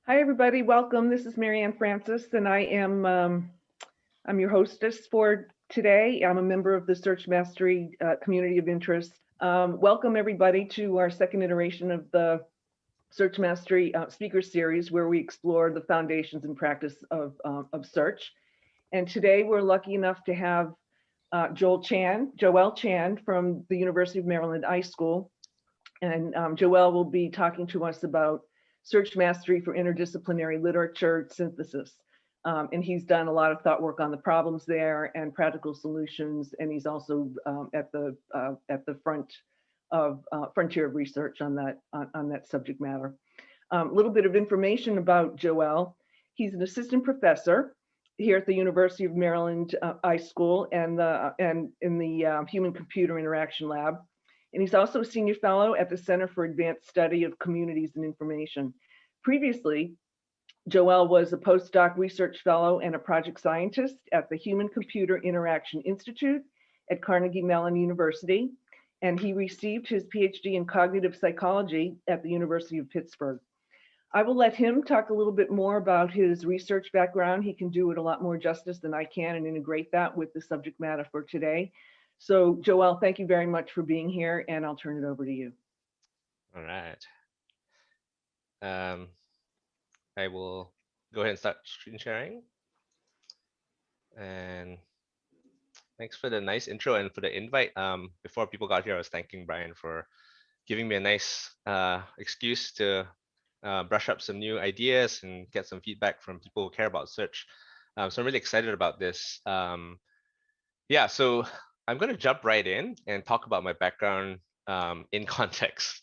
Hi, everybody. Welcome. This is Marianne Francis, and I'm your hostess for today. I'm a member of the Search Mastery Community of Interest. Welcome, everybody, to our second iteration of the Search Mastery Speaker Series, where we explore the foundations and practice of search. And today, we're lucky enough to have Joel Chan from the University of Maryland iSchool. And Joel will be talking to us about search mastery for interdisciplinary literature synthesis. And he's done a lot of thought work on the problems there and practical solutions. And he's also at the front of frontier of research on that subject matter. A little bit of information about Joel. He's an assistant professor here at the University of Maryland iSchool and in the Human Computer Interaction Lab. And he's also a senior fellow at the Center for Advanced Study of Communities and Information. Previously, Joel was a postdoc research fellow and a project scientist at the Human Computer Interaction Institute at Carnegie Mellon University, and he received his PhD in cognitive psychology at the University of Pittsburgh. I will let him talk a little bit more about his research background. He can do it a lot more justice than I can and integrate that with the subject matter for today. So Joel, thank you very much for being here, and I'll turn it over to you. All right. I will go ahead and start screen sharing. And thanks for the nice intro and for the invite. Before people got here, I was thanking Brian for giving me a nice excuse to brush up some new ideas and get some feedback from people who care about search. So I'm really excited about this. Yeah, so I'm going to jump right in and talk about my background in context.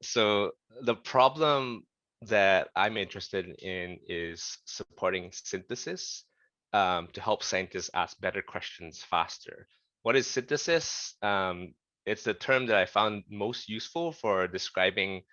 So the problem that I'm interested in is supporting synthesis to help scientists ask better questions faster. What is synthesis? It's the term that I found most useful for describing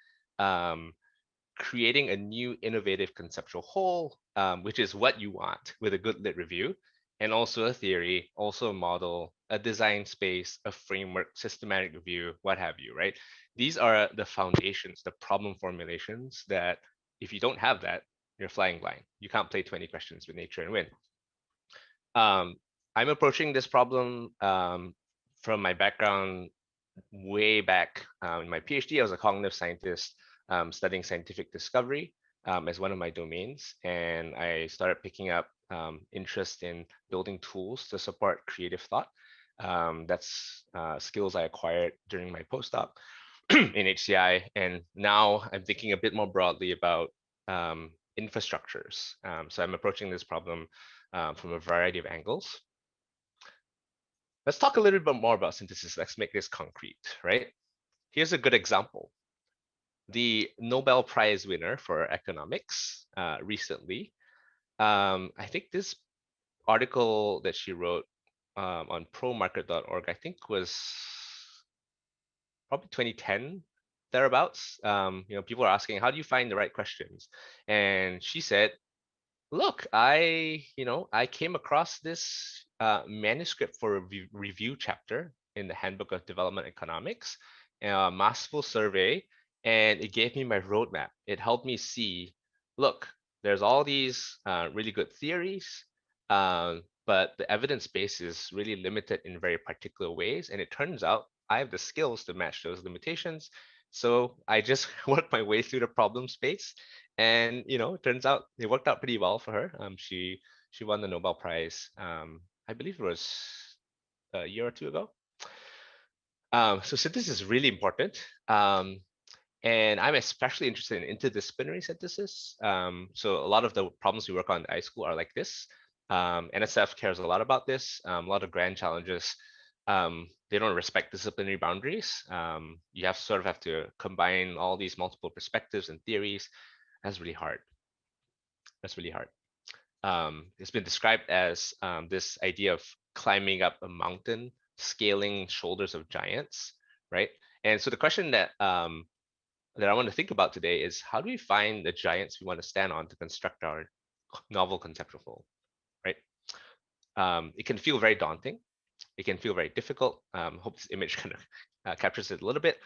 creating a new innovative conceptual whole, which is what you want with a good lit review, and also a theory, also a model, a design space, a framework, systematic review, what have you, right? These are the foundations, the problem formulations that if you don't have that, you're flying blind. You can't play 20 questions with nature and win. I'm approaching this problem from my background way back in my PhD. I was a cognitive scientist studying scientific discovery as one of my domains. And I started picking up interest in building tools to support creative thought. That's skills I acquired during my postdoc in HCI. And now I'm thinking a bit more broadly about infrastructures. So I'm approaching this problem from a variety of angles. Let's talk a little bit more about synthesis. Let's make this concrete, right? Here's a good example. The Nobel Prize winner for economics recently, I think this article that she wrote on promarket.org, I think was probably 2010, thereabouts. People are asking, how do you find the right questions? And she said, look, I came across this manuscript for a review chapter in the Handbook of Development Economics, a masterful survey, and it gave me my roadmap. It helped me see, look, there's all these really good theories, but the evidence base is really limited in very particular ways. And it turns out I have the skills to match those limitations. So I just worked my way through the problem space, and it turns out it worked out pretty well for her. She won the Nobel Prize. I believe it was a year or two ago. So synthesis is really important. And I'm especially interested in interdisciplinary synthesis. So a lot of the problems we work on in iSchool are like this. NSF cares a lot about this. A lot of grand challenges. They don't respect disciplinary boundaries. You have to combine all these multiple perspectives and theories. That's really hard. That's really hard. It's been described as this idea of climbing up a mountain, scaling shoulders of giants, right? And so the question that that I want to think about today is, how do we find the giants we want to stand on to construct our novel conceptual whole, right? It can feel very daunting. It can feel very difficult. Hope this image kind of captures it a little bit.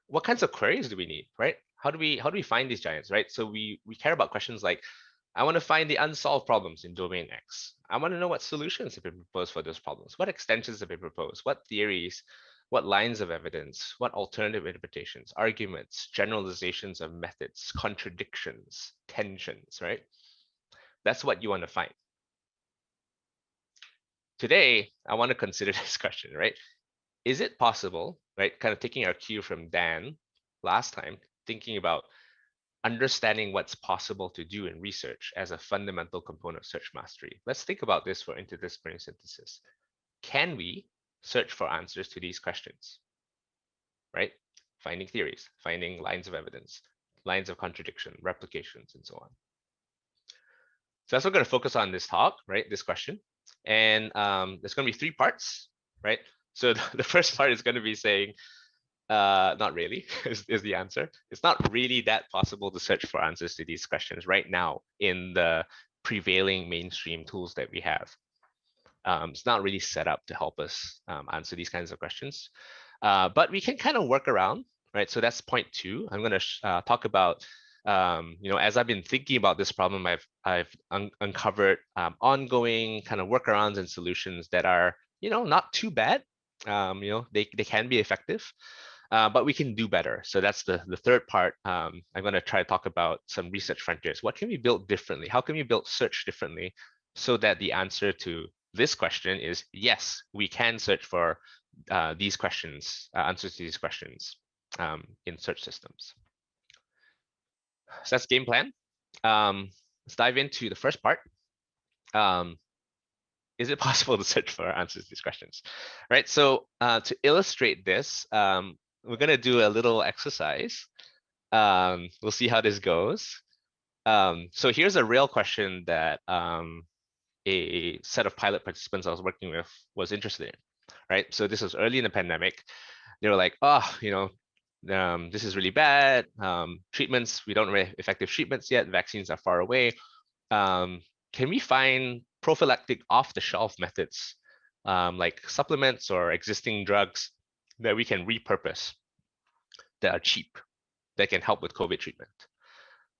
What kinds of queries do we need, right? how do we find these giants, right? So we care about questions like, I want to find the unsolved problems in domain X. I want to know what solutions have been proposed for those problems, what extensions have been proposed, what theories, what lines of evidence, what alternative interpretations, arguments, generalizations of methods, contradictions, tensions, right? That's what you want to find. Today, I want to consider this question, right? Is it possible, right? Kind of taking our cue from Dan last time, thinking about understanding what's possible to do in research as a fundamental component of search mastery. Let's think about this for interdisciplinary synthesis. Can we search for answers to these questions, right? Finding theories, finding lines of evidence, lines of contradiction, replications, and so on. So that's what we're going to focus on this talk, right? This question. And there's going to be 3 parts, right? So the first part is going to be saying, not really is the answer. It's not really that possible to search for answers to these questions right now in the prevailing mainstream tools that we have. It's not really set up to help us answer these kinds of questions, but we can kind of work around, right? So that's point 2. I'm going to talk about, as I've been thinking about this problem, I've uncovered ongoing kind of workarounds and solutions that are, not too bad. They can be effective. But we can do better. So that's the third part. I'm going to try to talk about some research frontiers. What can we build differently? How can we build search differently so that the answer to this question is yes, we can search for these questions, answers to these questions in search systems. So that's game plan. Let's dive into the first part. Is it possible to search for answers to these questions? Right. So to illustrate this, we're going to do a little exercise. We'll see how this goes. So here's a real question that a set of pilot participants I was working with was interested in, right? So this was early in the pandemic. They were like, this is really bad. Treatments, we don't have effective treatments yet. Vaccines are far away. Can we find prophylactic off-the-shelf methods like supplements or existing drugs that we can repurpose that are cheap, that can help with COVID treatment?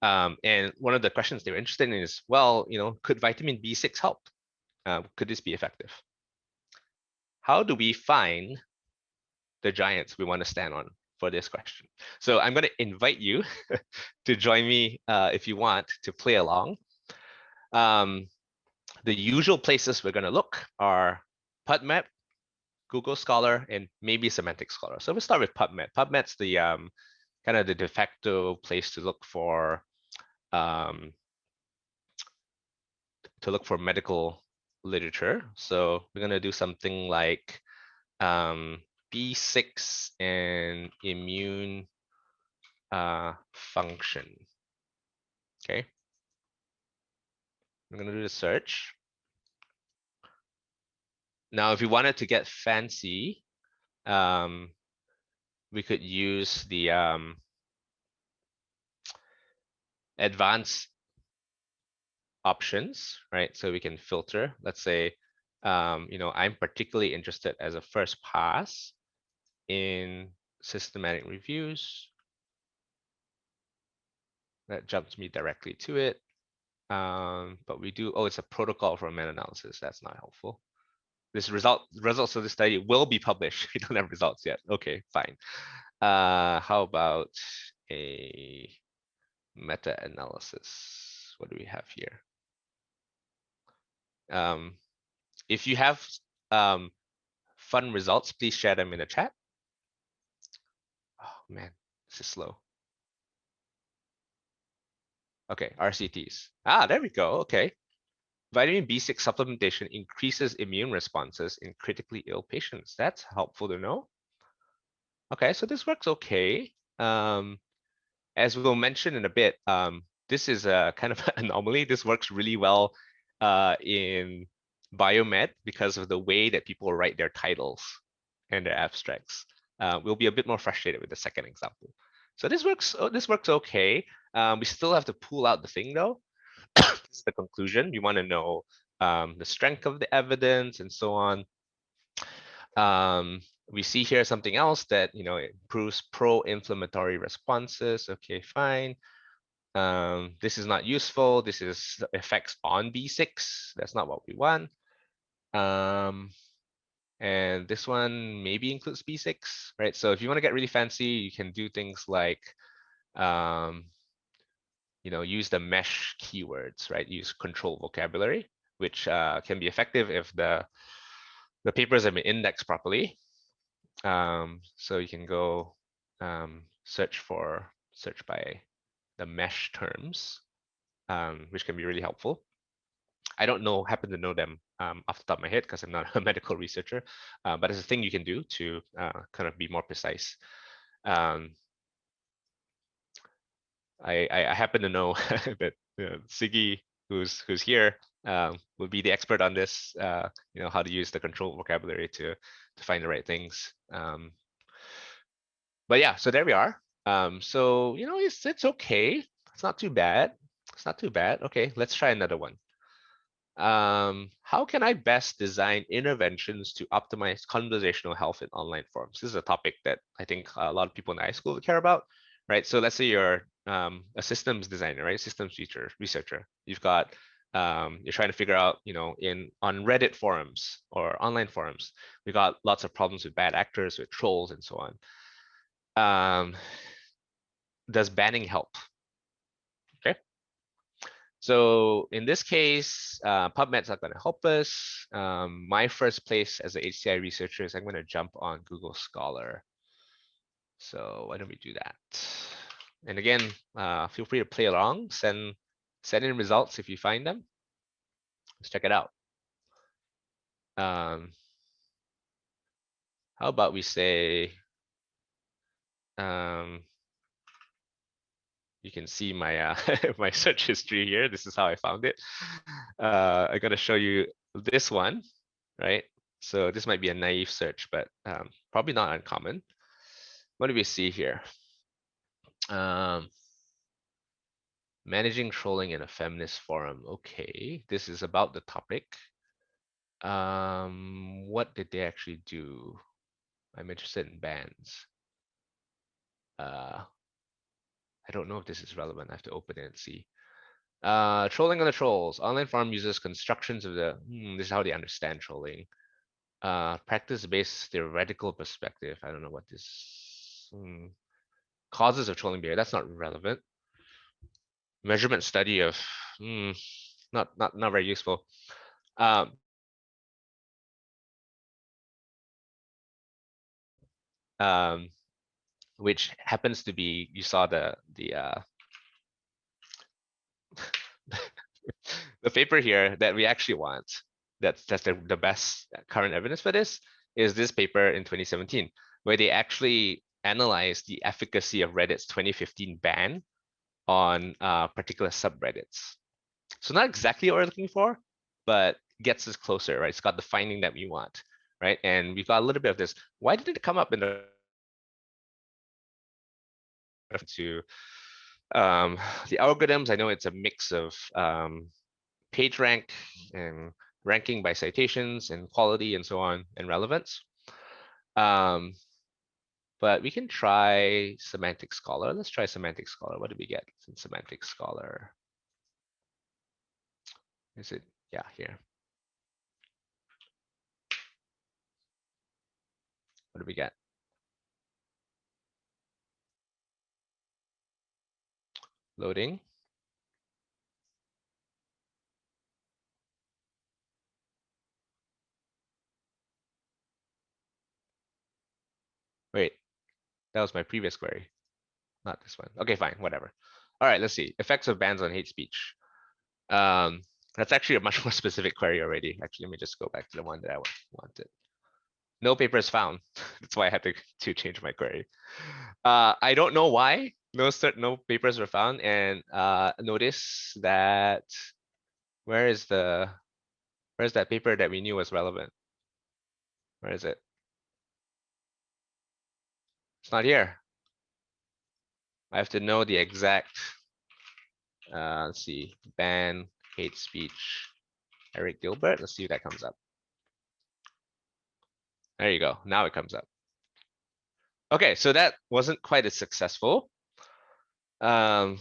And one of the questions they were interested in is, well, could vitamin B6 help? Could this be effective? How do we find the giants we want to stand on for this question? So I'm going to invite you to join me if you want to play along. The usual places we're going to look are PubMed, Google Scholar, and maybe Semantic Scholar. So we'll start with PubMed. PubMed's the kind of the de facto place to look for medical literature. So we're going to do something like B6 and immune function. Okay. I'm going to do the search. Now, if you wanted to get fancy, we could use the advanced options, right? So we can filter. Let's say, I'm particularly interested as a first pass in systematic reviews. That jumps me directly to it. But we do, it's a protocol for meta-analysis. That's not helpful. This results of this study will be published. We don't have results yet. Okay, fine. How about a meta-analysis? What do we have here? If you have fun results, please share them in the chat. Oh man, this is slow. Okay, RCTs. There we go. Okay. Vitamin B6 supplementation increases immune responses in critically ill patients. That's helpful to know. Okay, so this works okay. As we'll mention in a bit, this is a kind of an anomaly. This works really well in biomed because of the way that people write their titles and their abstracts. We'll be a bit more frustrated with the second example. So this works. This works okay. We still have to pull out the thing though. This is the conclusion. We want to know the strength of the evidence and so on. we see here something else that, it improves pro-inflammatory responses. Okay, fine. This is not useful. This is effects on B6. That's not what we want. And this one maybe includes B6, right? So if you want to get really fancy, you can do things like, use the mesh keywords, right? Use control vocabulary, which can be effective if the papers have been indexed properly. So you can go search by the mesh terms, which can be really helpful. I don't happen to know them off the top of my head because I'm not a medical researcher, but it's a thing you can do to kind of be more precise. I happen to know that Siggy, who's here, would be the expert on this. How to use the control vocabulary to find the right things. But yeah, so there we are. So it's okay. It's not too bad. It's not too bad. Okay, let's try another one. How can I best design interventions to optimize conversational health in online forums? This is a topic that I think a lot of people in high school care about, right? So let's say you're a systems designer, right? Systems researcher. You've got you're trying to figure out, on Reddit forums or online forums, we got lots of problems with bad actors, with trolls, and so on. Does banning help? Okay. So in this case, PubMed's not going to help us. My first place as an HCI researcher is I'm going to jump on Google Scholar. So why don't we do that? And again, feel free to play along. Send in results if you find them. Let's check it out. How about we say, you can see my my search history here. This is how I found it. I'm gonna show you this one, right? So this might be a naive search, but probably not uncommon. What do we see here? Managing trolling in a feminist forum. Okay, this is about the topic. What did they actually do? I'm interested in bans. I don't know if this is relevant. I have to open it and see. Trolling on the trolls. Online forum uses constructions of the, this is how they understand trolling. Practice-based theoretical perspective. I don't know what this, causes of trolling behavior. That's not relevant. Measurement study of, not very useful. Which happens to be, you saw the the paper here that we actually want, that's the best current evidence for this, is this paper in 2017, where they actually analyzed the efficacy of Reddit's 2015 ban on particular subreddits. So not exactly what we're looking for, but gets us closer, right? It's got the finding that we want, right? And we've got a little bit of this. Why did it come up in the to the algorithms? I know it's a mix of PageRank and ranking by citations and quality and so on and relevance. But we can try Semantic Scholar. Let's try Semantic Scholar. What did we get in Semantic Scholar? Is it, yeah, here. What do we get? Loading. Wait, that was my previous query, not this one. Okay, fine, whatever. All right, let's see. Effects of bans on hate speech. That's actually a much more specific query already. Actually, let me just go back to the one that I wanted. No papers found. That's why I had to change my query. I don't know why no papers were found, and notice that where's that paper that we knew was relevant? Where is it? It's not here. I have to know the exact, let's see, ban hate speech, Eric Gilbert. Let's see if that comes up. There you go. Now it comes up. Okay, so that wasn't quite as successful. Obviously,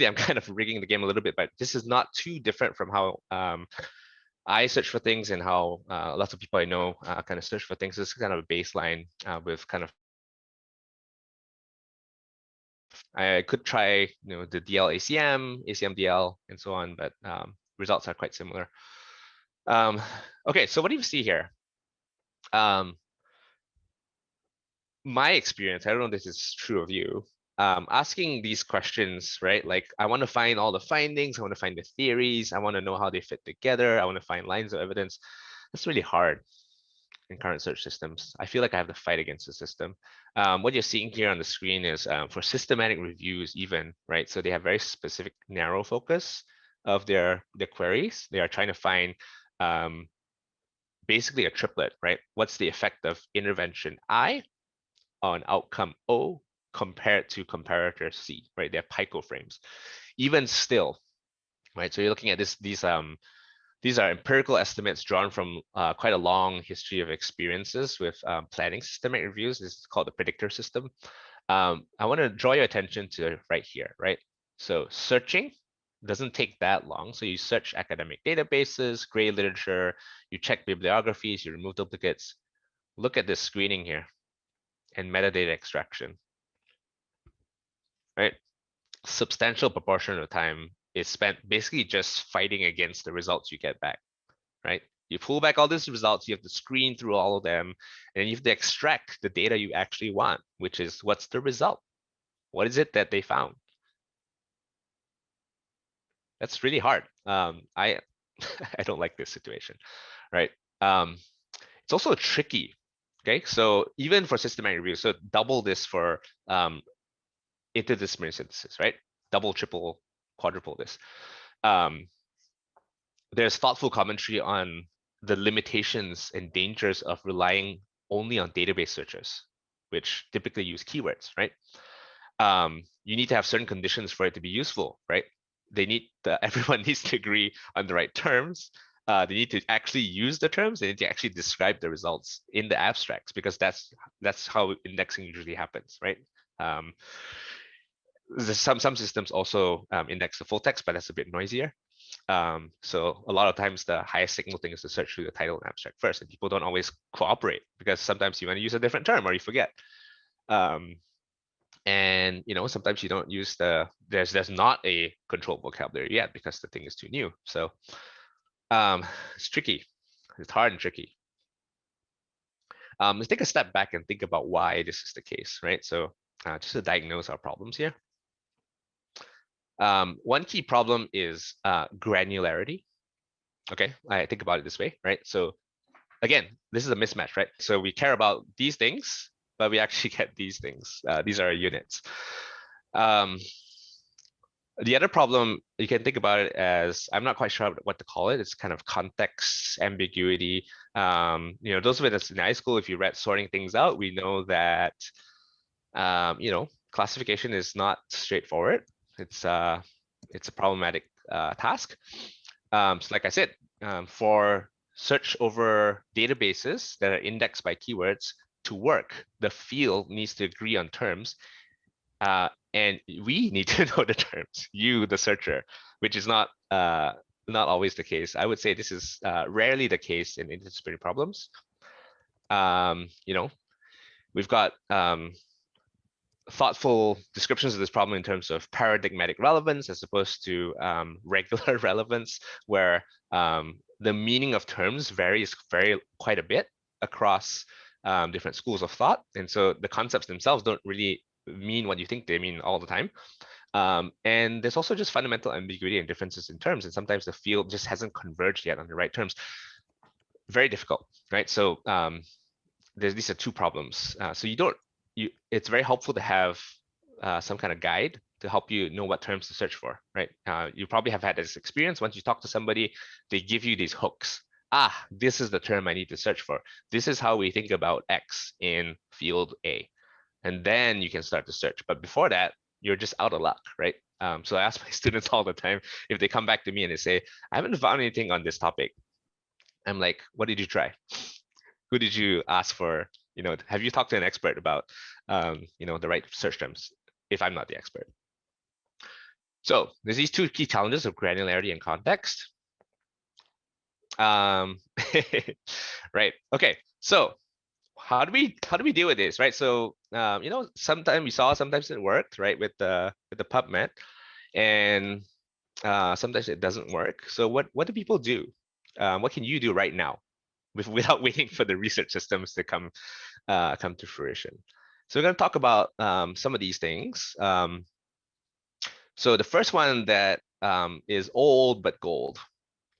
I'm kind of rigging the game a little bit, but this is not too different from how I search for things and how lots of people I know kind of search for things. This is kind of a baseline with kind of, I could try, the DL ACM, ACM DL, and so on, but results are quite similar. Okay, so what do you see here? My experience, I don't know if this is true of you, asking these questions, right? Like, I want to find all the findings, I want to find the theories, I want to know how they fit together, I want to find lines of evidence. That's really hard in current search systems. I feel like I have to fight against the system. What you're seeing here on the screen is for systematic reviews even, right? So they have very specific narrow focus of their queries. They are trying to find basically a triplet, right? What's the effect of intervention I on outcome O compared to comparator C, right? They're Pico frames. Even still, right? So you're looking at these are empirical estimates drawn from quite a long history of experiences with planning systematic reviews. This is called the predictor system. I want to draw your attention to right here, right? So searching doesn't take that long. So you search academic databases, gray literature, you check bibliographies, you remove duplicates. Look at this screening here and metadata extraction, right? Substantial proportion of time is spent basically just fighting against the results you get back, right? You pull back all these results, you have to screen through all of them, and you have to extract the data you actually want, which is what's the result? What is it that they found? That's really hard. I I don't like this situation, right? It's also tricky. Okay, so even for systematic review, so double this for interdisciplinary synthesis, right? Double, triple, quadruple this. There's thoughtful commentary on the limitations and dangers of relying only on database searches, which typically use keywords, right? You need to have certain conditions for it to be useful, right? Everyone needs to agree on the right terms. They need to actually use the terms. They need to actually describe the results in the abstracts, because that's how indexing usually happens, right? Some systems also index the full text, but that's a bit noisier. So a lot of times the highest signal thing is to search through the title and abstract first, and people don't always cooperate because sometimes you want to use a different term or you forget. And sometimes you don't use there's not a controlled vocabulary yet because the thing is too new. So it's tricky. It's hard and tricky. Let's take a step back and think about why this is the case, right? So just to diagnose our problems here. One key problem is granularity. Okay, I think about it this way, right? So again, this is a mismatch, right? So we care about these things, but we actually get these things. These are units. The other problem, you can think about it as, I'm not quite sure what to call it. It's kind of context ambiguity. Those of us in high school, if you read Sorting Things Out, we know that, classification is not straightforward. It's a problematic task. So like I said, for search over databases that are indexed by keywords to work, the field needs to agree on terms. And we need to know the terms, you, the searcher, which is not always the case. I would say this is rarely the case in interdisciplinary problems. We've got thoughtful descriptions of this problem in terms of paradigmatic relevance as opposed to regular relevance, where the meaning of terms varies quite a bit across different schools of thought. And so the concepts themselves don't really mean what you think they mean all the time. And there's also just fundamental ambiguity and differences in terms. And sometimes the field just hasn't converged yet on the right terms. Very difficult, right? So these are two problems. So it's very helpful to have some kind of guide to help you know what terms to search for, right? You probably have had this experience. Once you talk to somebody, they give you these hooks. This is the term I need to search for. This is how we think about X in field A. And then you can start to search. But before that, you're just out of luck, right? So I ask my students all the time, if they come back to me and they say, I haven't found anything on this topic. I'm like, what did you try? Who did you ask for have you talked to an expert about, the right search terms if I'm not the expert? So there's these two key challenges of granularity and context. Right. Okay. So how do we deal with this, right? So sometimes we saw, sometimes it worked, right, with the PubMed, and sometimes it doesn't work. So what do people do? What can you do right now without waiting for the research systems to come to fruition? So we're going to talk about some of these things. So the first one that is old but gold,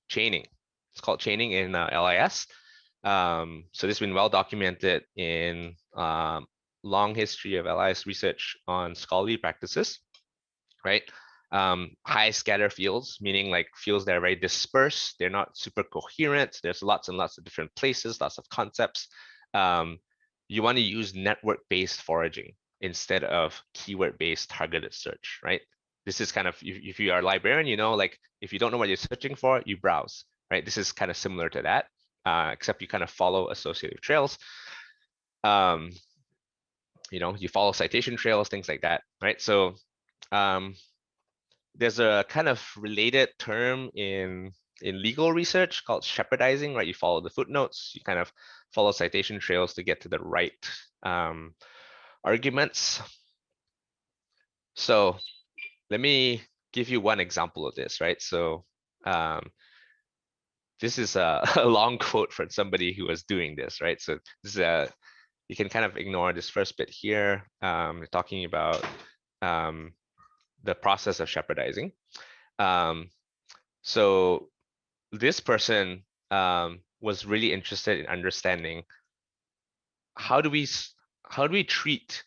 chaining. It's called chaining in LIS. So this has been well documented in long history of LIS research on scholarly practices, right? High scatter fields, meaning like fields that are very dispersed. They're not super coherent. There's lots and lots of different places, lots of concepts. You want to use network-based foraging instead of keyword-based targeted search, right? This is kind of, if you are a librarian, like if you don't know what you're searching for, you browse, right? This is kind of similar to that, except you kind of follow associative trails. You follow citation trails, things like that, right? So there's a kind of related term in legal research called shepherdizing, right? You follow the footnotes, you kind of follow citation trails to get to the right arguments. So let me give you one example of this, right? So this is a long quote from somebody who was doing this, right? So this is you can kind of ignore this first bit here. We're talking about the process of shepherdizing. So this person was really interested in understanding how do we treat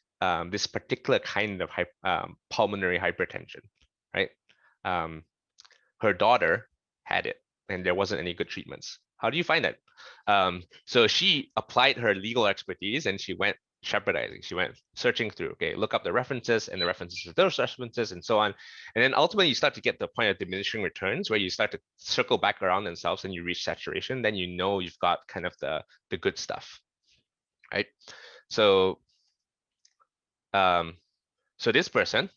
this particular kind of pulmonary hypertension, right? Her daughter had it, and there wasn't any good treatments. How do you find that? So she applied her legal expertise, and she went shepherdizing. She went searching through, okay, look up the references and the references of those references and so on. And then ultimately you start to get to the point of diminishing returns where you start to circle back around themselves and you reach saturation. Then you've got kind of the good stuff, right? So so this person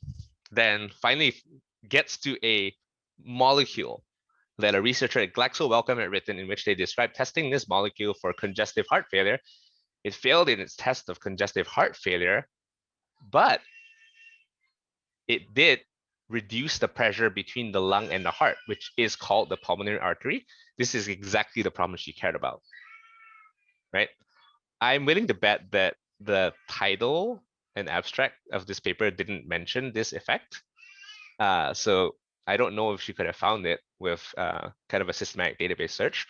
then finally gets to a molecule that a researcher at Glaxo Wellcome had written, in which they described testing this molecule for congestive heart failure. It failed in its test of congestive heart failure, but it did reduce the pressure between the lung and the heart, which is called the pulmonary artery. This is exactly the problem she cared about, right? I'm willing to bet that the title and abstract of this paper didn't mention this effect. So I don't know if she could have found it with kind of a systematic database search.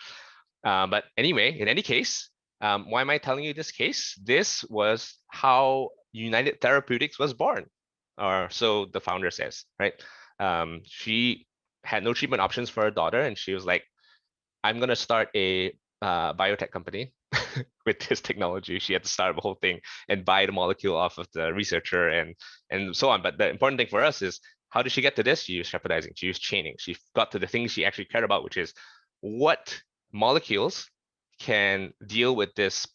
But anyway, in any case, why am I telling you this case? This was how United Therapeutics was born, or so the founder says, right? She had no treatment options for her daughter, and she was like, I'm going to start a biotech company with this technology. She had to start the whole thing and buy the molecule off of the researcher and so on. But the important thing for us is, how did she get to this? She used shepherdizing. She used chaining. She got to the things she actually cared about, which is what molecules can deal with this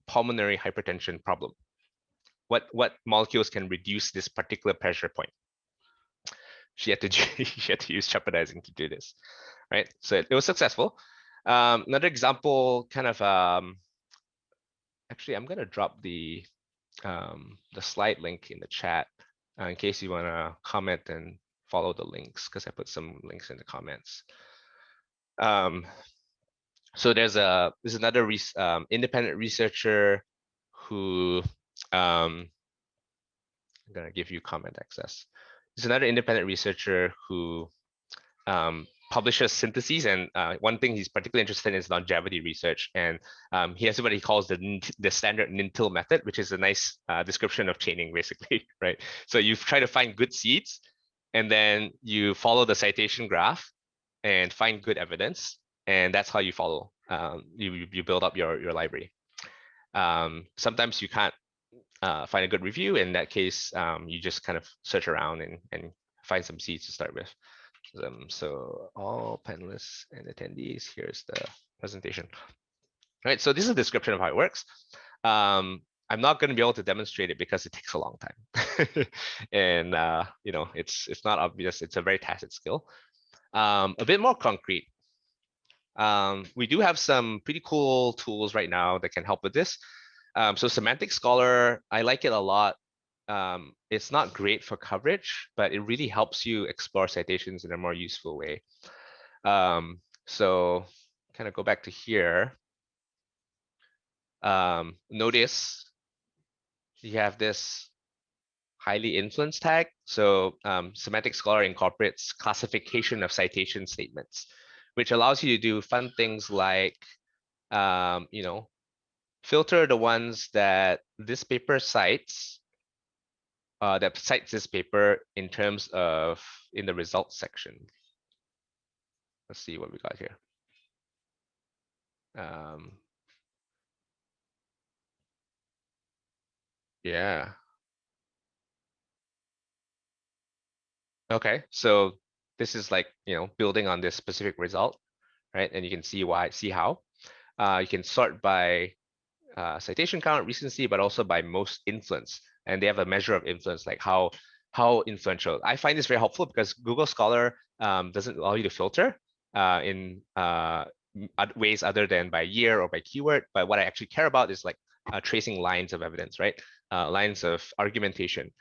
pulmonary hypertension problem. What molecules can reduce this particular pressure point? She had to use shepherdizing to do this, right? So it was successful. Another example, kind of actually, I'm gonna drop the slide link in the chat in case you wanna comment and follow the links, because I put some links in the comments. So there's another independent researcher who I'm gonna give you comment access. There's another independent researcher who publishes syntheses, and one thing he's particularly interested in is longevity research, and he has what he calls the standard Nintil method, which is a nice description of chaining, basically, right? So you try to find good seeds, and then you follow the citation graph and find good evidence, and that's how you follow. You build up your library. Sometimes you can't find a good review. In that case, you just kind of search around and find some seeds to start with. So all panelists and attendees, here's the presentation. All right, so this is a description of how it works. I'm not going to be able to demonstrate it because it takes a long time. And it's not obvious. It's a very tacit skill. A bit more concrete. We do have some pretty cool tools right now that can help with this. So Semantic Scholar, I like it a lot. It's not great for coverage, but it really helps you explore citations in a more useful way. So kind of go back to here. Notice you have this highly influenced tag. So Semantic Scholar incorporates classification of citation statements, which allows you to do fun things like, filter the ones that this paper cites, that cites this paper in terms of in the results section. Let's see what we got here. Yeah. Okay, so this is like, building on this specific result, right? And you can see how. You can sort by citation count, recency, but also by most influence. And they have a measure of influence, like how influential. I find this very helpful because Google Scholar doesn't allow you to filter in ways other than by year or by keyword. But what I actually care about is like tracing lines of evidence, right? Lines of argumentation.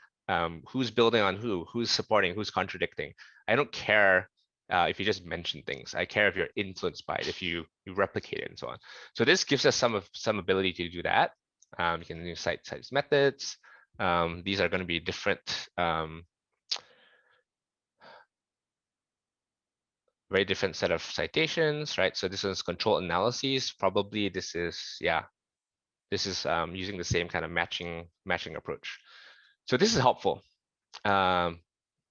Who's building on who's supporting, who's contradicting. I don't care if you just mention things. I care if you're influenced by it, if you replicate it and so on. So this gives us some ability to do that. You can use cite methods. These are going to be different, very different set of citations, right? So this is control analyses. Probably this is, using the same kind of matching approach. So this is helpful.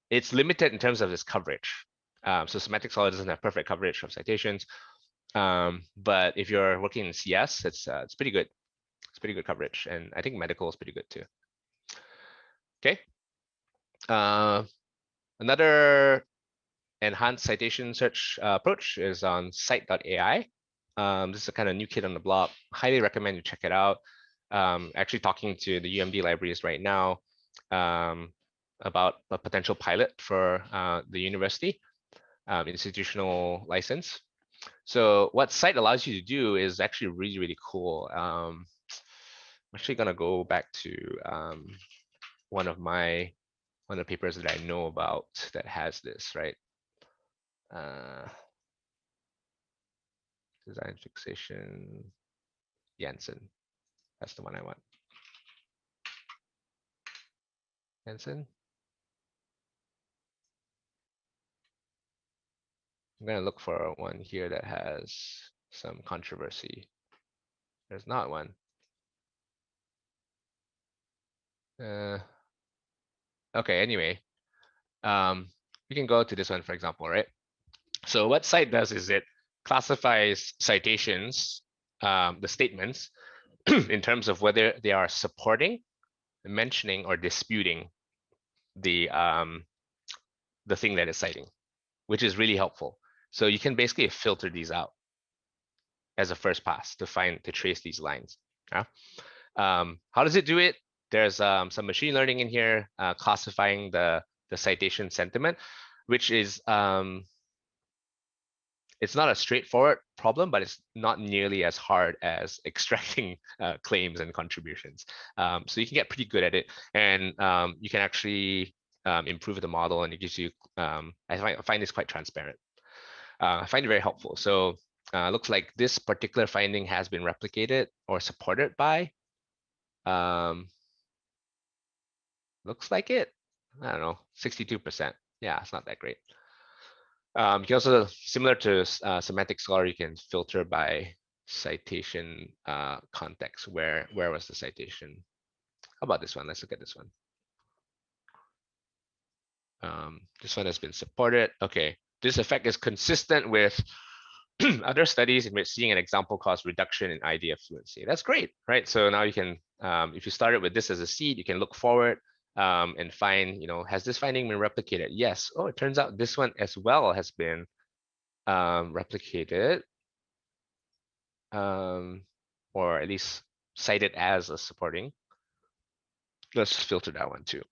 It's limited in terms of its coverage. So Semantic Scholar doesn't have perfect coverage of citations. But if you're working in CS, it's pretty good. It's pretty good coverage. And I think medical is pretty good too. Okay. Another enhanced citation search approach is on Cite.ai. This is a kind of new kid on the block. Highly recommend you check it out. Actually talking to the UMD libraries right now about a potential pilot for the university institutional license. So what Cite allows you to do is actually really, really cool. I'm actually gonna go back to one of the papers that I know about that has this, right? Design fixation, Jensen. That's the one I want. Jensen. I'm gonna look for one here that has some controversy. There's not one. Okay, anyway, we can go to this one, for example, right? So what Cite does is it classifies citations, the statements, in terms of whether they are supporting, mentioning, or disputing the thing that it's citing, which is really helpful. So you can basically filter these out as a first pass to trace these lines. Yeah. How does it do it? There's some machine learning in here, classifying the citation sentiment, which is it's not a straightforward problem, but it's not nearly as hard as extracting claims and contributions. So you can get pretty good at it, and you can actually improve the model, and it gives you, I find this quite transparent. I find it very helpful. So looks like this particular finding has been replicated or supported by, looks like it, I don't know, 62%. Yeah, it's not that great. You can also, similar to Semantic Scholar, you can filter by citation context. Where was the citation? How about this one? Let's look at this one. This one has been supported. Okay, this effect is consistent with other studies in which seeing an example caused reduction in idea fluency. That's great, right? So now you can, if you started with this as a seed, you can look forward and find, has this finding been replicated? Yes. Oh, it turns out this one as well has been replicated, or at least cited as a supporting. Let's just filter that one too.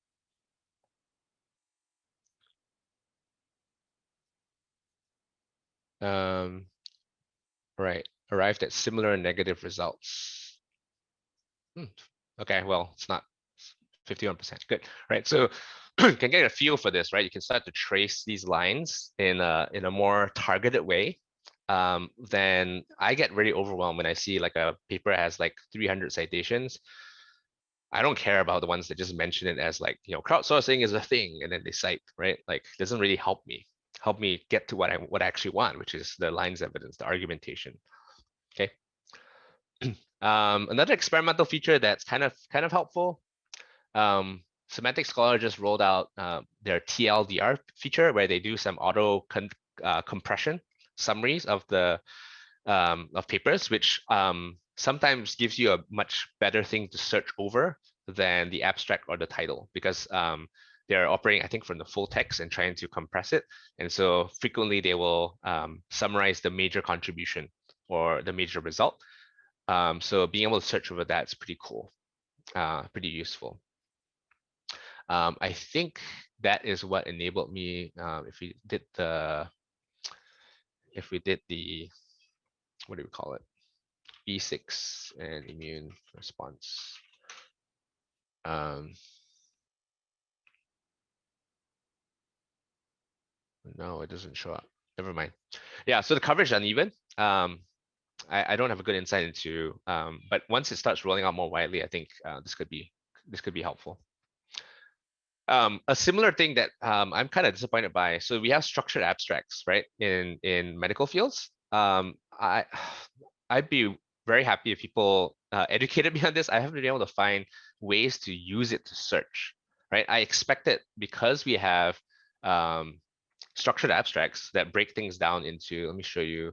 Right, arrived at similar negative results. Okay, well, it's not 51%. Good, right? So you can get a feel for this, right? You can start to trace these lines in a more targeted way. Then I get really overwhelmed when I see like a paper has like 300 citations. I don't care about the ones that just mention it as like, crowdsourcing is a thing, and then they cite, right? Like, it doesn't really help me get to what I actually want, which is the lines evidence, the argumentation. Okay. Another experimental feature that's kind of helpful. Semantic Scholar just rolled out their TLDR feature, where they do some auto compression summaries of the of papers, which sometimes gives you a much better thing to search over than the abstract or the title, because they're operating, I think, from the full text and trying to compress it. And so frequently they will summarize the major contribution or the major result. So being able to search over that is pretty cool, pretty useful. I think that is what enabled me, if we did the, what do we call it? B6 and immune response. No, it doesn't show up. Never mind. Yeah, so the coverage is uneven. I don't have a good insight into, but once it starts rolling out more widely, I think this could be helpful. A similar thing that I'm kind of disappointed by. So we have structured abstracts, right, in medical fields. I'd be very happy if people educated me on this. I haven't been able to find ways to use it to search, right? I expected, because we have structured abstracts that break things down into, let me show you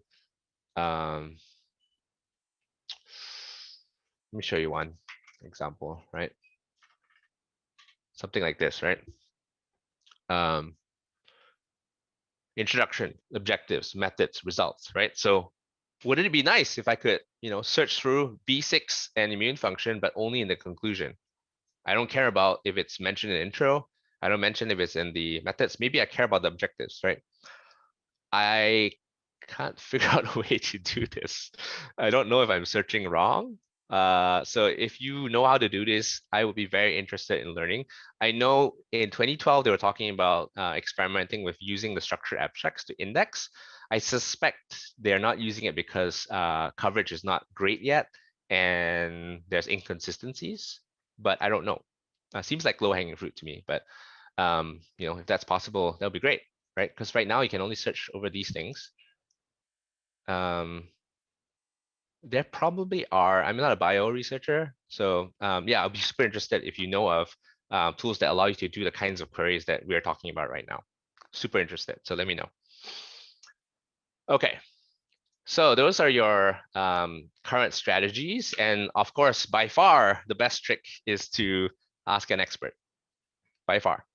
one example, right? Something like this, right? Introduction, objectives, methods, results, right? So wouldn't it be nice if I could, search through B6 and immune function, but only in the conclusion? I don't care about if it's mentioned in the intro. I don't mention if it's in the methods. Maybe I care about the objectives, right? I can't figure out a way to do this. I don't know if I'm searching wrong. So if you know how to do this, I would be very interested in learning. I know in 2012, they were talking about experimenting with using the structured abstracts to index. I suspect they're not using it because coverage is not great yet and there's inconsistencies, but I don't know. Seems like low-hanging fruit to me, but if that's possible, that would be great, right? Because right now you can only search over these things. There probably are. I'm not a bio researcher, so yeah, I'll be super interested if you know of tools that allow you to do the kinds of queries that we're talking about right now. Super interested, so let me know. Okay, so those are your current strategies, and of course, by far, the best trick is to ask an expert, by far.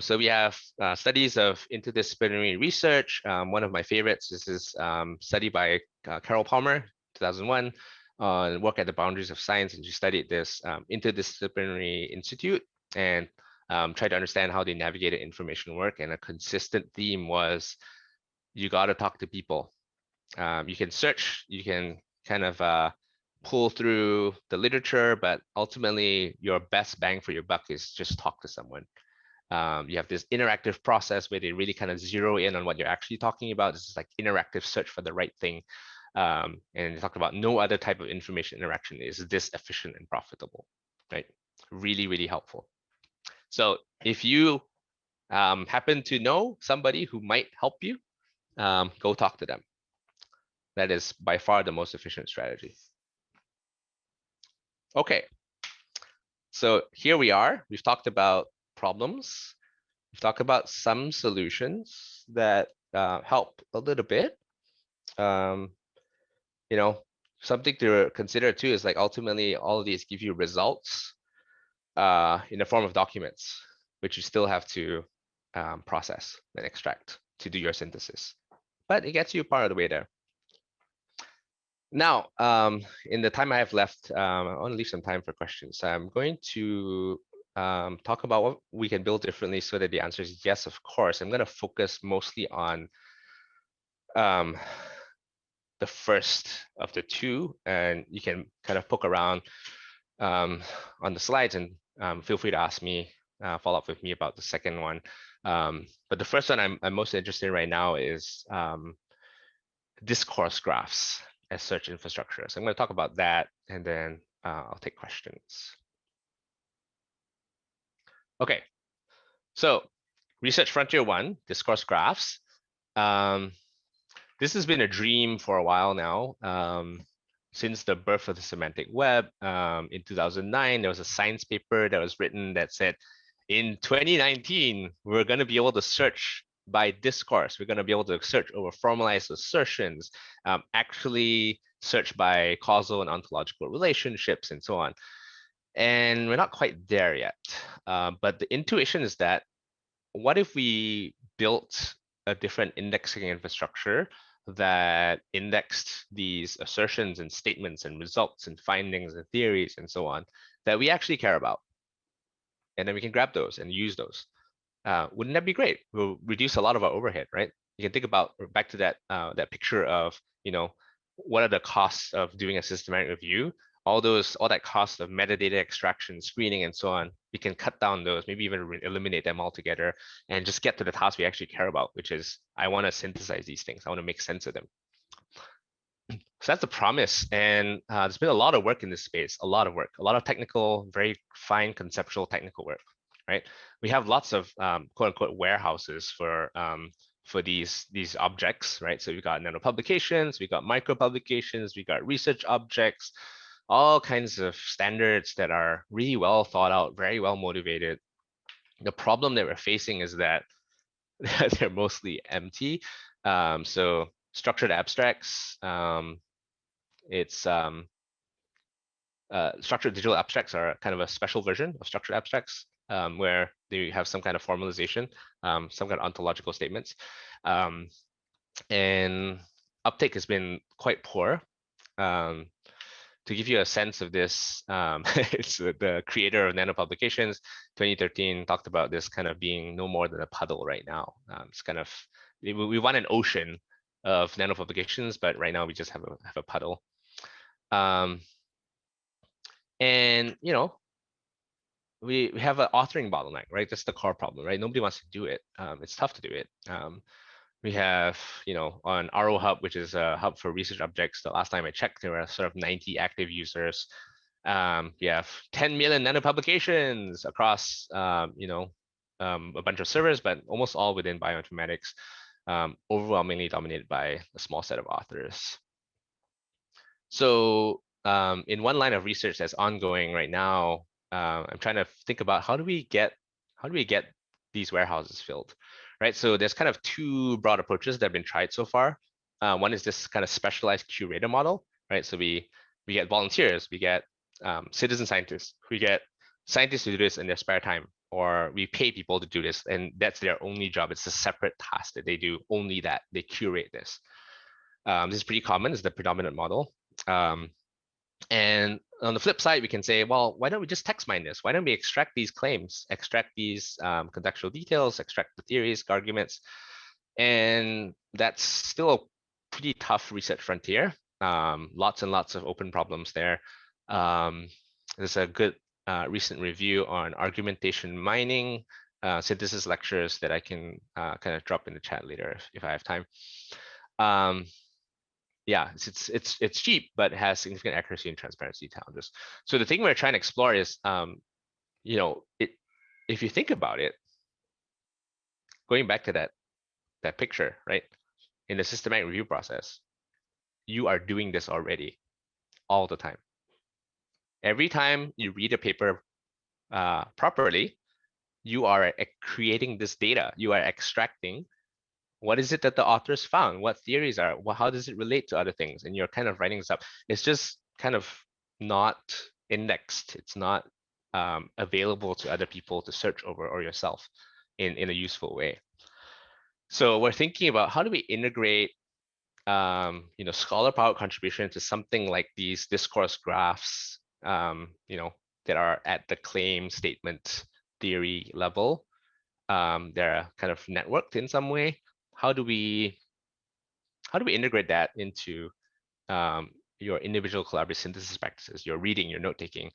So we have studies of interdisciplinary research. One of my favorites is this study by Carol Palmer, 2001, on work at the boundaries of science, and she studied this interdisciplinary institute and tried to understand how they navigated information work. And a consistent theme was, you got to talk to people. You can search, you can kind of pull through the literature, but ultimately your best bang for your buck is just talk to someone. You have this interactive process where they really kind of zero in on what you're actually talking about. This is like interactive search for the right thing. And they talked about no other type of information interaction is this efficient and profitable, right? Really, really helpful. So if you happen to know somebody who might help you, go talk to them. That is by far the most efficient strategy. Okay. So here we are. We've talked about problems. We've talked about some solutions that help a little bit. Something to consider too is like ultimately all of these give you results in the form of documents, which you still have to process and extract to do your synthesis. But it gets you part of the way there. Now, in the time I have left, I want to leave some time for questions. I'm going to talk about what we can build differently so that the answer is yes, of course. I'm going to focus mostly on the first of the two, and you can kind of poke around on the slides and feel free to ask me, follow up with me about the second one. But the first one I'm most interested in right now is discourse graphs as search infrastructure. So I'm going to talk about that, and then I'll take questions. Okay, so Research Frontier 1, discourse graphs. This has been a dream for a while now. Since the birth of the semantic web in 2009, there was a science paper that was written that said, in 2019, we're going to be able to search by discourse. We're going to be able to search over formalized assertions, actually search by causal and ontological relationships, and so on. And we're not quite there yet. But the intuition is that, what if we built a different indexing infrastructure that indexed these assertions and statements and results and findings and theories and so on that we actually care about? And then we can grab those and use those. Wouldn't that be great? We'll reduce a lot of our overhead, right? You can think about, back to that that picture of, what are the costs of doing a systematic review? All that cost of metadata extraction, screening, and so on, we can cut down those, maybe even eliminate them altogether, and just get to the task we actually care about, which is, I want to synthesize these things. I want to make sense of them. So that's the promise. And there's been a lot of work in this space, a lot of technical, very fine conceptual technical work, right? We have lots of quote unquote warehouses for these objects, right? So we got nano publications, we got micro publications, we got research objects, all kinds of standards that are really well thought out, very well motivated. The problem that we're facing is that they're mostly empty. So structured abstracts, structured digital abstracts are kind of a special version of structured abstracts, where they have some kind of formalization, some kind of ontological statements. And uptake has been quite poor. To give you a sense of this, it's the creator of Nano Publications, 2013, talked about this kind of being no more than a puddle right now. It's kind of, we want an ocean of Nano Publications, but right now we just have a puddle. And we have an authoring bottleneck, right? That's the core problem, right? Nobody wants to do it. It's tough to do it. We have, on RO Hub, which is a hub for research objects, the last time I checked, there were sort of 90 active users. We have 10 million nano publications across, a bunch of servers, but almost all within bioinformatics, overwhelmingly dominated by a small set of authors. So in one line of research that's ongoing right now, I'm trying to think about how do we get these warehouses filled, right? So there's kind of two broad approaches that have been tried so far. One is this kind of specialized curator model, right? So we get volunteers, we get citizen scientists, we get scientists to do this in their spare time, or we pay people to do this, and that's their only job. It's a separate task that they do, only that they curate this. This is pretty common, it's the predominant model. And on the flip side, we can say, well, why don't we just text mine this? Why don't we extract these claims, extract these contextual details, extract the theories, arguments? And that's still a pretty tough research frontier. Lots and lots of open problems there. There's a good recent review on argumentation mining, synthesis lectures that I can kind of drop in the chat later if I have time. Yeah, it's cheap, but has significant accuracy and transparency challenges. So the thing we're trying to explore is, if you think about it, going back to that picture, right? In the systematic review process, you are doing this already all the time. Every time you read a paper properly, you are creating this data. You are extracting what is it that the authors found? What theories are? How does it relate to other things? And you're kind of writing this up. It's just kind of not indexed. It's not available to other people to search over or yourself in a useful way. So we're thinking about how do we integrate scholar powered contribution to something like these discourse graphs, that are at the claim statement theory level. They're kind of networked in some way. How do we integrate that into your individual collaborative synthesis practices, your reading, your note taking,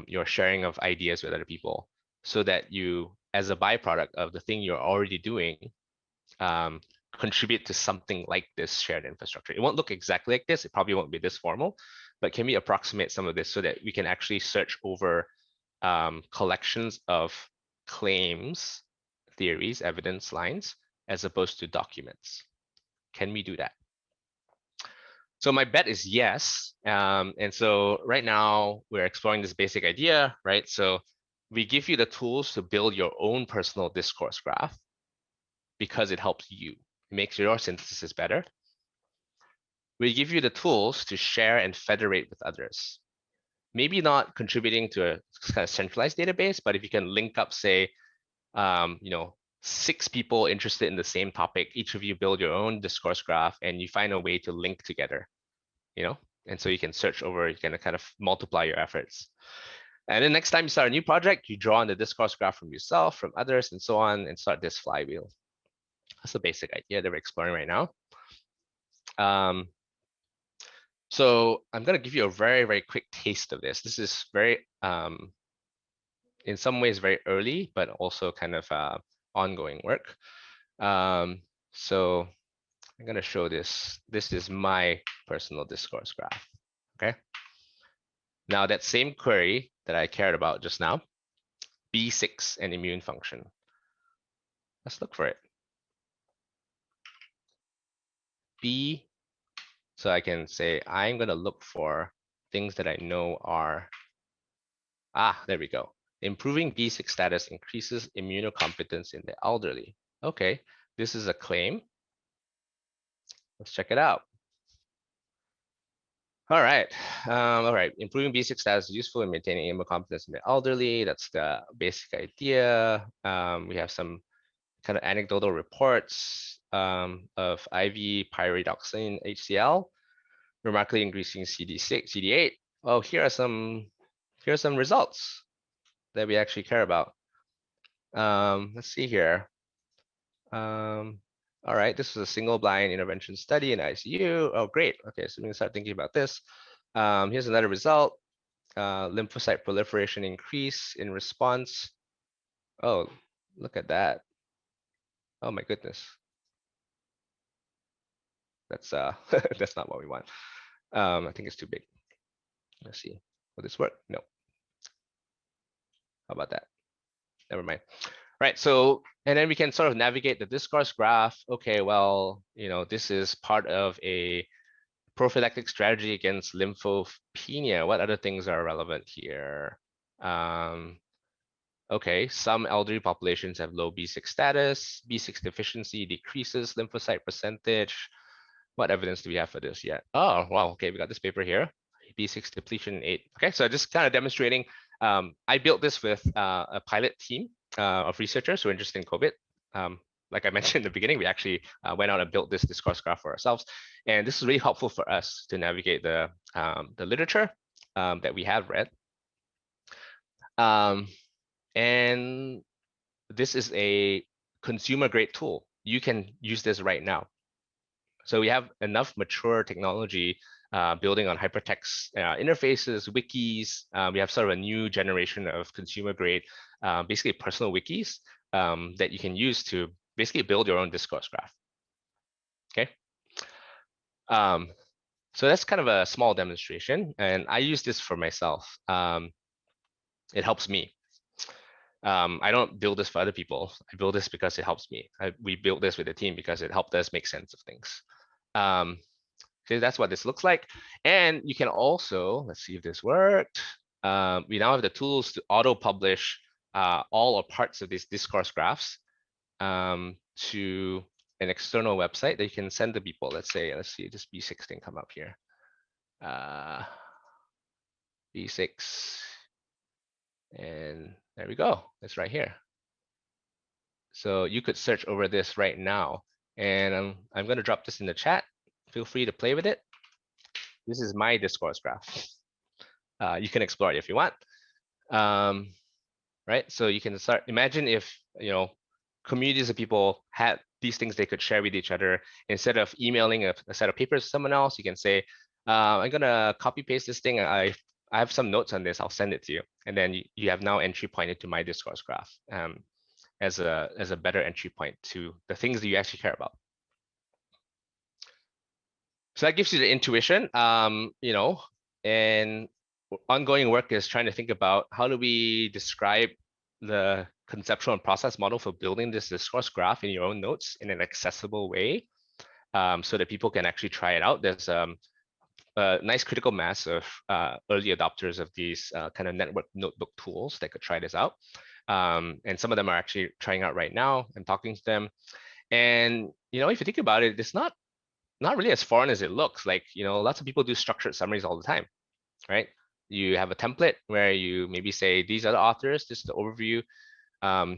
your sharing of ideas with other people, so that you, as a byproduct of the thing you're already doing, contribute to something like this shared infrastructure. It won't look exactly like this. It probably won't be this formal, but can we approximate some of this so that we can actually search over collections of claims, theories, evidence lines, as opposed to documents? Can we do that? So my bet is yes. And so right now we're exploring this basic idea, right? So we give you the tools to build your own personal discourse graph because it helps you. It makes your synthesis better. We give you the tools to share and federate with others. Maybe not contributing to a kind of centralized database, but if you can link up, say, 6 people interested in the same topic, each of you build your own discourse graph and you find a way to link together, and so you can search over, you can kind of multiply your efforts. And then next time you start a new project, you draw on the discourse graph from yourself, from others, and so on, and start this flywheel. That's the basic idea that we're exploring right now. So I'm going to give you a very, very quick taste of this. This is very, in some ways, very early, but also kind of ongoing work. So I'm going to show this. This is my personal discourse graph. Okay. Now that same query that I cared about just now, B6 and immune function. Let's look for it. B, so I can say, I'm going to look for things that I know are, there we go. Improving B6 status increases immunocompetence in the elderly. Okay, this is a claim. Let's check it out. All right. Improving B6 status is useful in maintaining immunocompetence in the elderly. That's the basic idea. We have some kind of anecdotal reports of IV pyridoxine HCl, remarkably increasing CD6, CD8. Oh, here are some results that we actually care about. Let's see here. All right, this is a single blind intervention study in ICU. Oh, great. Okay, so we can start thinking about this. Here's another result. Lymphocyte proliferation increase in response. Oh, look at that. Oh my goodness. That's that's not what we want. I think it's too big. Let's see. Will this work? No. How about that? Never mind. Right. So, and then we can sort of navigate the discourse graph. Okay, well, this is part of a prophylactic strategy against lymphopenia. What other things are relevant here? Okay, some elderly populations have low B6 status. B6 deficiency decreases lymphocyte percentage. What evidence do we have for this yet? Oh, wow. Okay, we got this paper here. B6 depletion 8. Okay, so just kind of demonstrating. I built this with a pilot team of researchers who are interested in COVID. Like I mentioned in the beginning, we actually went out and built this discourse graph for ourselves. And this is really helpful for us to navigate the literature that we have read. And this is a consumer grade tool. You can use this right now. So we have enough mature technology building on hypertext interfaces, wikis. We have sort of a new generation of consumer grade, basically personal wikis that you can use to basically build your own discourse graph. Okay. So that's kind of a small demonstration, and I use this for myself. It helps me. I don't build this for other people. I build this because it helps me. We built this with the team because it helped us make sense of things. So that's what this looks like. And you can also, let's see if this worked. We now have the tools to auto-publish all or parts of these discourse graphs to an external website that you can send to people. Let's see, this B6 thing come up here. B6, and there we go. It's right here. So you could search over this right now, and I'm going to drop this in the chat. feel free to play with it. This is my discourse graph. You can explore it if you want. Right, so you can start, imagine if, communities of people had these things they could share with each other. Instead of emailing a set of papers to someone else, you can say, I'm gonna copy paste this thing. I have some notes on this, I'll send it to you. And then you have now entry pointed to my discourse graph as a better entry point to the things that you actually care about. So that gives you the intuition, and ongoing work is trying to think about how do we describe the conceptual and process model for building this discourse graph in your own notes in an accessible way, so that people can actually try it out. There's a nice critical mass of early adopters of these kind of network notebook tools that could try this out. And some of them are actually trying out right now. I'm talking to them. And if you think about it, it's not really as foreign as it looks. Like, lots of people do structured summaries all the time, right? You have a template where you maybe say, these are the authors, this is the overview,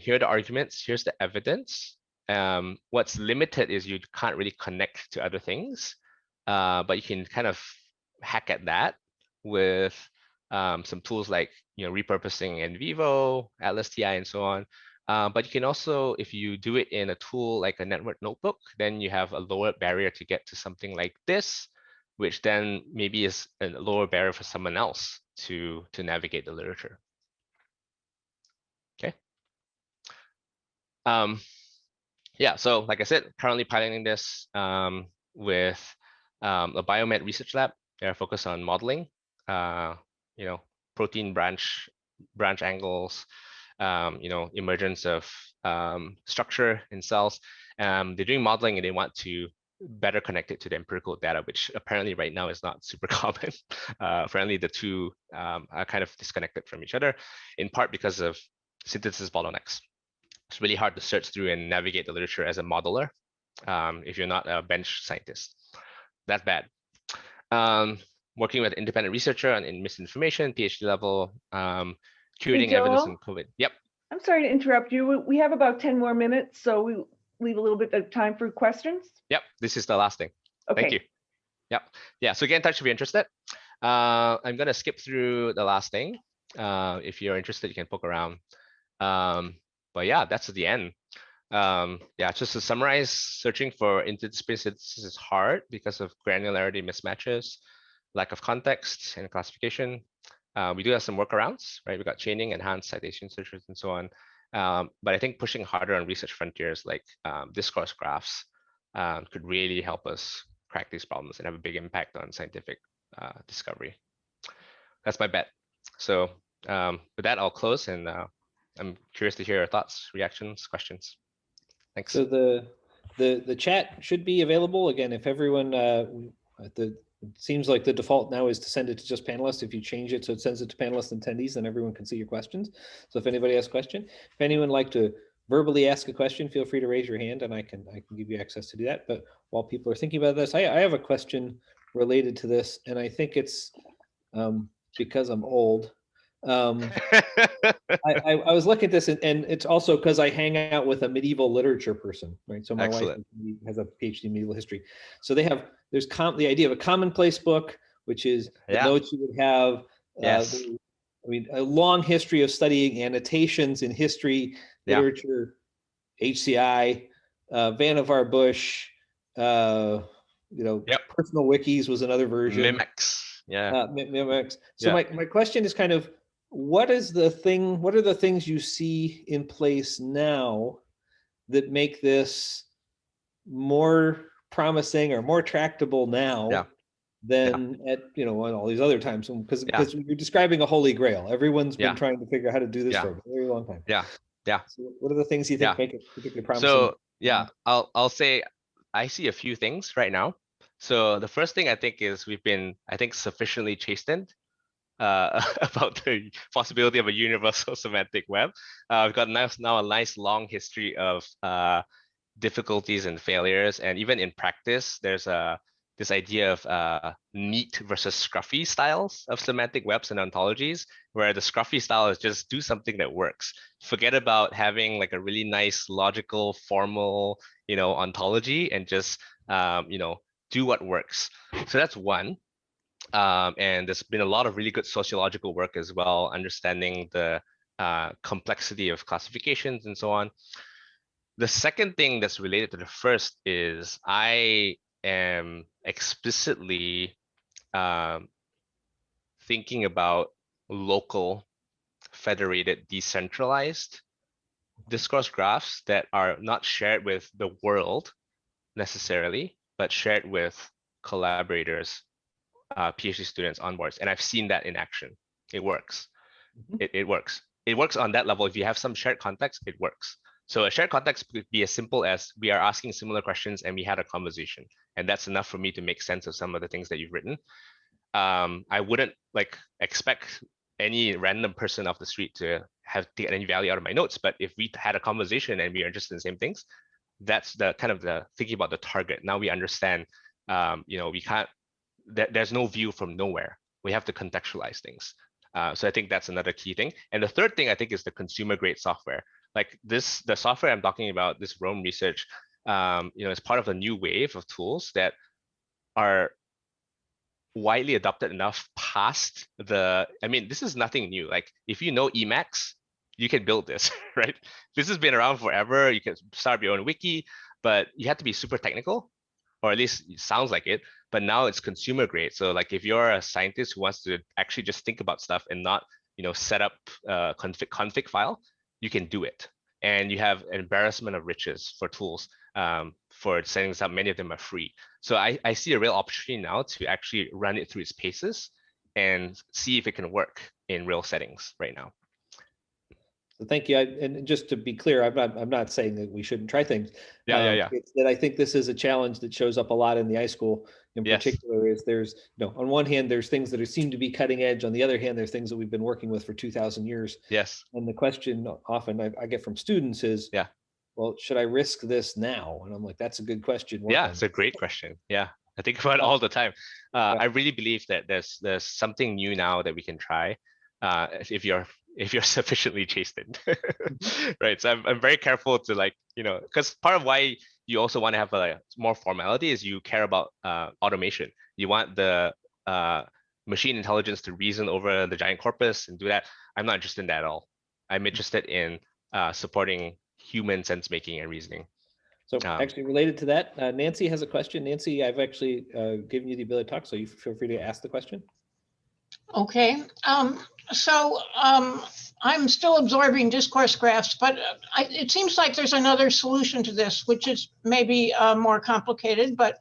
here are the arguments, here's the evidence. What's limited is you can't really connect to other things, but you can kind of hack at that with some tools like repurposing NVivo, Atlas TI, and so on. But you can also, if you do it in a tool like a network notebook, then you have a lower barrier to get to something like this, which then maybe is a lower barrier for someone else to navigate the literature. Okay. Yeah, so like I said, currently piloting this with a biomed research lab. They're focused on modeling, protein branch angles, emergence of structure in cells. They're doing modeling and they want to better connect it to the empirical data, which apparently right now is not super common. Apparently the two are kind of disconnected from each other, in part because of synthesis bottlenecks. It's really hard to search through and navigate the literature as a modeler if you're not a bench scientist. That's bad. Working with independent researcher in misinformation, PhD level, curating evidence in COVID. Yep. I'm sorry to interrupt you. We have about 10 more minutes, so we leave a little bit of time for questions. Yep, this is the last thing. Okay. Thank you. Yep. Yeah, so get in touch if you're interested. I'm gonna skip through the last thing. If you're interested, you can poke around. But yeah, that's the end. Yeah, just to summarize, searching for interdisciplinary synthesis is hard because of granularity mismatches, lack of context and classification. We do have some workarounds, right? We got chaining, enhanced citation searches, and so on. But I think pushing harder on research frontiers like discourse graphs could really help us crack these problems and have a big impact on scientific discovery. That's my bet. So with that, I'll close, and I'm curious to hear your thoughts, reactions, questions. Thanks. So the chat should be available again if everyone. It seems like the default now is to send it to just panelists. If you change it so it sends it to panelists and attendees, then everyone can see your questions. So if anybody has a question, if anyone would like to verbally ask a question, feel free to raise your hand and I can give you access to do that. But while people are thinking about this, I have a question related to this, and I think it's because I'm old. I was looking at this, and it's also because I hang out with a medieval literature person, right? So my wife has a PhD in medieval history. So there's the idea of a commonplace book, which is the notes you would have. Yes. A long history of studying annotations in history, literature, HCI, Vannevar Bush, personal wikis was another version. Mimics. Yeah. Mimics. So my question is kind of, what are the things you see in place now that make this more promising or more tractable now than at all these other times? Because you're describing a holy grail. Everyone's been trying to figure out how to do this for a very long time. Yeah. So what are the things you think make it particularly promising? So I'll say I see a few things right now. So the first thing I think is we've been, sufficiently chastened about the possibility of a universal semantic web. We've got now a nice long history of difficulties and failures, and even in practice, there's this idea of neat versus scruffy styles of semantic webs and ontologies, where the scruffy style is just do something that works. Forget about having like a really nice, logical, formal, ontology, and just do what works. So that's one. And there's been a lot of really good sociological work as well, understanding the complexity of classifications and so on. The second thing that's related to the first is I am explicitly thinking about local, federated, decentralized discourse graphs that are not shared with the world necessarily, but shared with collaborators, PhD students on boards. And I've seen that in action. It works. It works. It works on that level. If you have some shared context, it works. So a shared context could be as simple as we are asking similar questions and we had a conversation. And that's enough for me to make sense of some of the things that you've written. I wouldn't like expect any random person off the street to have taken any value out of my notes. But if we had a conversation and we are interested in the same things, that's the kind of the thinking about the target. Now we understand, we can't, there's no view from nowhere. We have to contextualize things. So I think that's another key thing. And the third thing I think is the consumer grade software. Like this, the software I'm talking about, this Rome research, is part of a new wave of tools that are widely adopted enough past this is nothing new. Like if you know Emacs, you can build this, right? This has been around forever. You can start your own wiki, but you have to be super technical, or at least it sounds like it. But now it's consumer grade. So like if you're a scientist who wants to actually just think about stuff and not, set up a config file, you can do it. And you have an embarrassment of riches for tools for setting this up. Many of them are free. So I see a real opportunity now to actually run it through its paces and see if it can work in real settings right now. So thank you. And just to be clear, I'm not saying that we shouldn't try things. Yeah. It's that I think this is a challenge that shows up a lot in the iSchool in particular. Is there's, on one hand, there's things that seem to be cutting edge. On the other hand, there's things that we've been working with for 2,000 years. Yes. And the question often I get from students is, well, should I risk this now? And I'm like, that's a good question. It's a great question. Yeah, I think about it all the time. I really believe that there's something new now that we can try if you're sufficiently chastened, right? So I'm very careful to because part of why you also want to have a more formality is you care about automation. You want the machine intelligence to reason over the giant corpus and do that. I'm not interested in that at all. I'm interested in supporting human sense making and reasoning. So actually related to that, Nancy has a question. Nancy, I've actually given you the ability to talk, so you feel free to ask the question. Okay, so I'm still absorbing discourse graphs, but it seems like there's another solution to this, which is maybe more complicated, but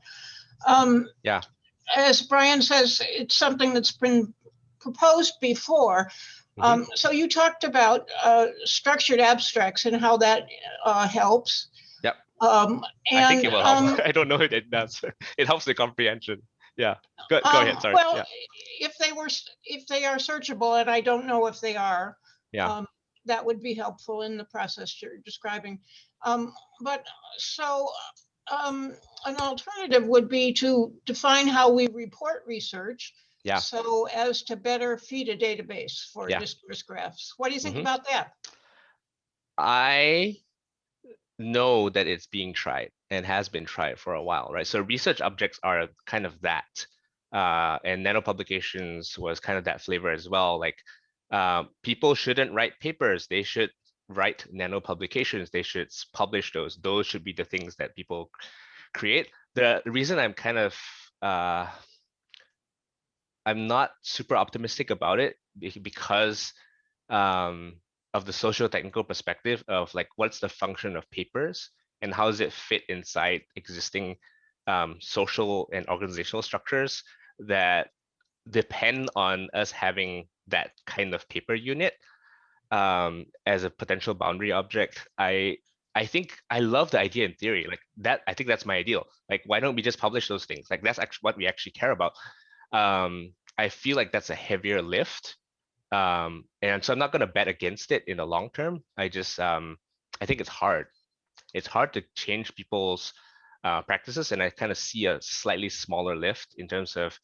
as Brian says, it's something that's been proposed before. So you talked about structured abstracts and how that helps. Yep. And I think it will help. I don't know if it does. It helps the comprehension. Yeah. Go ahead. Sorry. Well, if they are searchable, and I don't know if they are, that would be helpful in the process you're describing. But so an alternative would be to define how we report research. So as to better feed a database for discourse graphs. What do you think about that? I know that it's being tried and has been tried for a while, right? So research objects are kind of that. And nano publications was kind of that flavor as well. Like people shouldn't write papers. They should write nano publications. They should publish those. Those should be the things that people create. The reason I'm kind of I'm not super optimistic about it because of the socio-technical perspective of like what's the function of papers and how does it fit inside existing social and organizational structures that depend on us having that kind of paper unit as a potential boundary object. I think I love the idea in theory, like that. I think that's my ideal. Like, why don't we just publish those things? Like that's actually what we actually care about. I feel like that's a heavier lift. And so I'm not going to bet against it in the long term. I just, I think it's hard. It's hard to change people's practices. And I kind of see a slightly smaller lift in terms of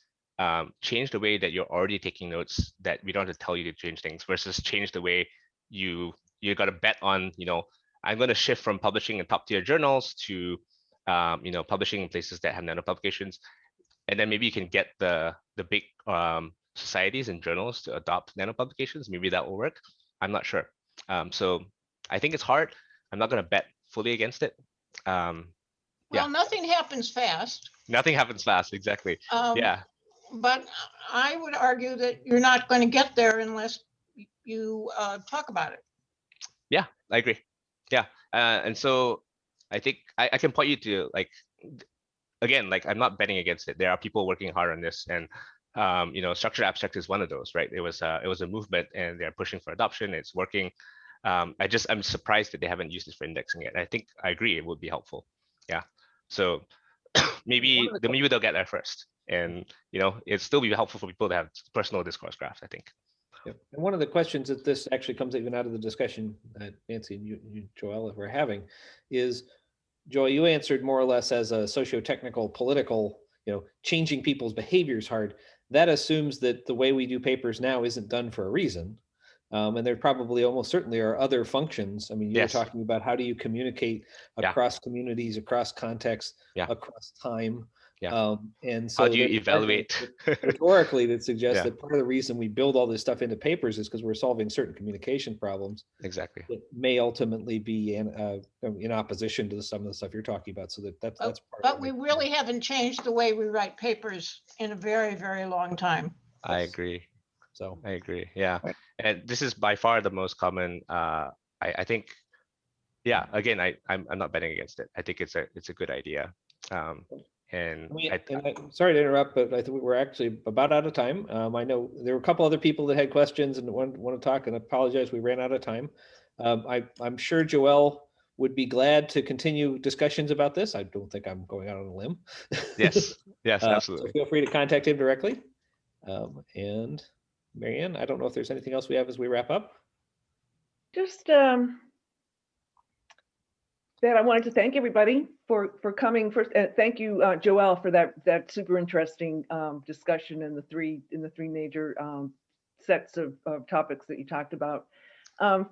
change the way that you're already taking notes, that we don't have to tell you to change things, versus change the way you got to bet on, I'm going to shift from publishing in top tier journals to publishing in places that have nano publications, and then maybe you can get the big societies and journals to adopt nano publications. Maybe that will work. I'm not sure. So I think it's hard. I'm not going to bet fully against it. Well, nothing happens fast. Nothing happens fast, exactly. Yeah. But I would argue that you're not going to get there unless you talk about it. Yeah, I agree. Yeah, and so I think I can point you to, like, again, like, I'm not betting against it. There are people working hard on this, and structured abstract is one of those, right? It was a movement, and they're pushing for adoption. It's working. I'm surprised that they haven't used it for indexing yet. I think I agree it would be helpful. Yeah. So maybe they'll get there first, and it'd still be helpful for people to have personal discourse graphs, I think. Yep. And one of the questions that this actually comes even out of the discussion that Nancy and you Joel, were having is, Joel, you answered more or less as a socio-technical, political, changing people's behaviors hard. That assumes that the way we do papers now isn't done for a reason. And there probably almost certainly are other functions. I mean, you were talking about how do you communicate across communities, across contexts, across time. And so how do you evaluate rhetorically that suggests that part of the reason we build all this stuff into papers is because we're solving certain communication problems. Exactly. That may ultimately be in opposition to some of the stuff you're talking about. So that's part but we really haven't changed the way we write papers in a very, very long time. I agree. So I agree. Yeah. And this is by far the most common. I think, again, I'm not betting against it. I think it's a good idea. And sorry to interrupt, but I think we're actually about out of time. I know there were a couple other people that had questions and want to talk, and I apologize, we ran out of time. I'm sure Joel would be glad to continue discussions about this. I don't think I'm going out on a limb. Yes, absolutely. So feel free to contact him directly. And Marianne, I don't know if there's anything else we have as we wrap up. Just that I wanted to thank everybody for coming first. Thank you, Joel, for that super interesting discussion in the three major sets of topics that you talked about.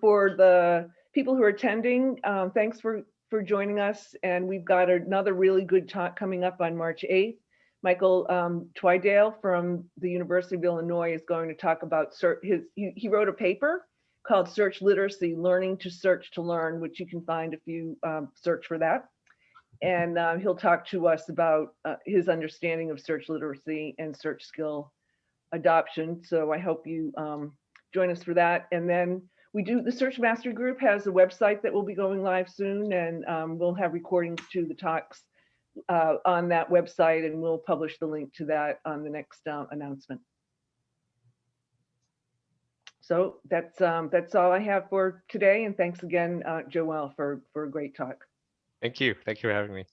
For the people who are attending, thanks for joining us. And we've got another really good talk coming up on March 8th. Michael Twidale from the University of Illinois is going to talk about he wrote a paper called Search Literacy, Learning to Search to Learn, which you can find if you search for that. And he'll talk to us about his understanding of search literacy and search skill adoption. So I hope you join us for that. And then the Search Mastery Group has a website that will be going live soon, and we'll have recordings to the talks on that website, and we'll publish the link to that on the next announcement. So that's all I have for today, and thanks again, Joel, for a great talk. Thank you for having me.